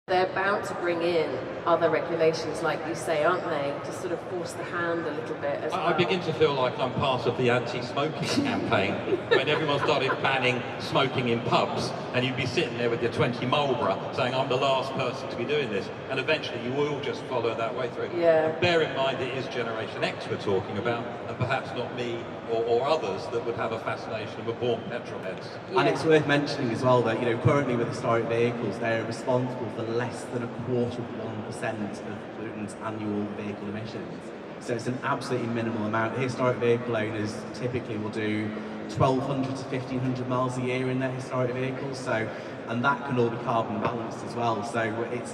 They're bound to bring in other regulations, like you say, aren't they, to sort of force the hand a little bit as well. I begin to feel like I'm part of the anti-smoking campaign when everyone started banning smoking in pubs, and you'd be sitting there with your 20 Marlboro saying, I'm the last person to be doing this, and eventually you will just follow that way through. Yeah. Bear in mind it is Generation X we're talking about, and perhaps not me or others that would have a fascination with born petrol heads. Yeah. And it's worth mentioning as well that, you know, currently with historic vehicles, they're responsible for less than 1/4% of Luton's annual vehicle emissions. So it's an absolutely minimal amount. Historic vehicle owners typically will do 1,200 to 1,500 miles a year in their historic vehicles. So, and that can all be carbon balanced as well. So it's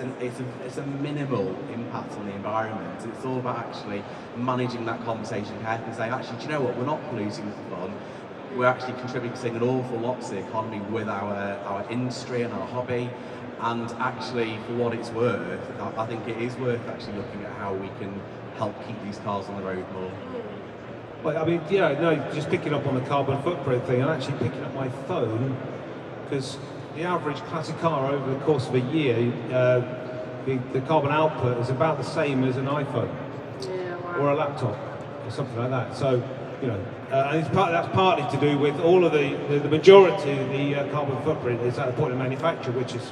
a minimal impact on the environment. It's all about actually managing that conversation carefully and saying, actually, do you know what? We're not polluting for fun. We're actually contributing an awful lot to the economy with our industry and our hobby. And actually, for what it's worth, I think it is worth actually looking at how we can help keep these cars on the road more. Well, I mean, yeah, no, just picking up on the carbon footprint thing, I'm actually picking up my phone, because the average classic car over the course of a year, the carbon output is about the same as an iPhone, Yeah, wow. or a laptop, or something like that. So, you know, and that's partly to do with all of the majority of the carbon footprint is at the point of manufacture, which is,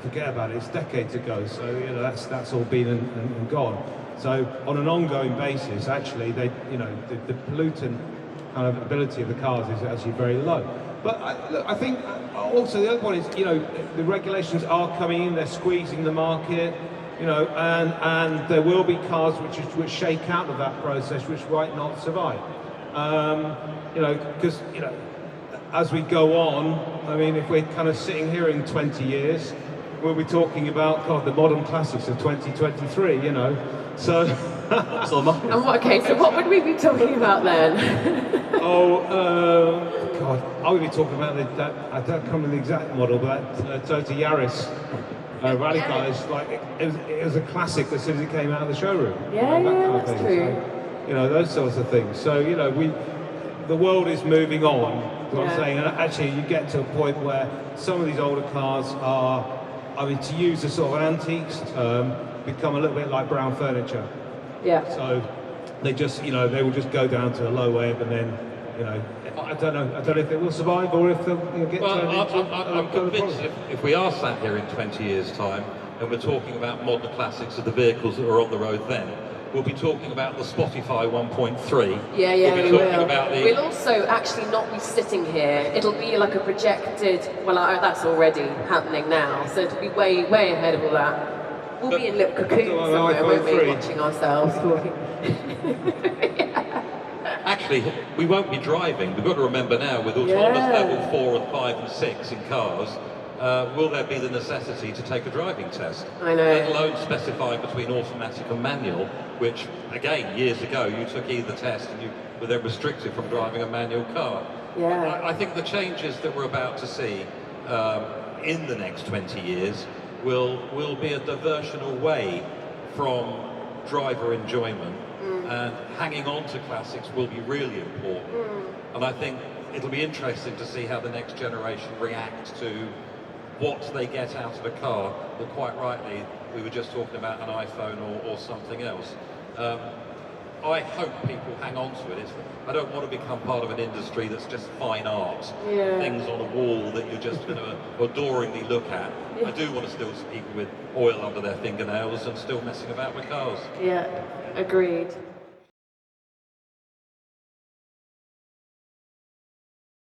forget about it, it's decades ago. So, you know, that's all been and gone. So on an ongoing basis, actually, the pollutant kind of ability of the cars is actually very low. But I think also the other one is, you know, the regulations are coming in, they're squeezing the market, you know, and there will be cars which shake out of that process, which might not survive. You know, because, you know, as we go on, I mean, if we're kind of sitting here in 20 years, we'll be talking about, God, the modern classics of 2023, you know. So, And what would we be talking about then? God, I would be talking about that. I don't remember the exact model, but that Toyota Yaris rally car is like it was a classic as soon as it came out of the showroom. Yeah, you know, yeah, kind of that's thing. true. So, you know, those sorts of things. So, you know, the world is moving on. Is what I'm saying, and actually, you get to a point where some of these older cars are, I mean, to use a sort of an antiques term, become a little bit like brown furniture. Yeah. So they just, you know, they will just go down to a low ebb, and then, you know, I don't know if they will survive or if they'll, you know, get turned into. I'm convinced if we are sat here in 20 years' time and we're talking about modern classics of the vehicles that are on the road then, we'll be talking about the Spotify 1.3. Yeah, yeah, we'll be talking about the... We'll also actually not be sitting here. It'll be like a projected, well, that's already happening now, so it'll be way ahead of all that. We'll be in little cocoons somewhere, won't we, watching ourselves talking. Actually, we won't be driving. We've got to remember now, with autonomous level 4 and 5 and 6 in cars, will there be the necessity to take a driving test? I know. Let alone specifying between automatic and manual, which, again, years ago, you took either test and you were then restricted from driving a manual car. Yeah. I think the changes that we're about to see in the next 20 years will be a diversion away from driver enjoyment, and hanging on to classics will be really important. And I think it'll be interesting to see how the next generation reacts to what they get out of a car that, quite rightly, we were just talking about an iPhone or something else. I hope people hang on to it. I don't want to become part of an industry that's just fine art, things on a wall that you're just going to adoringly look at. I do want to still see people with oil under their fingernails and still messing about with cars. Yeah, agreed.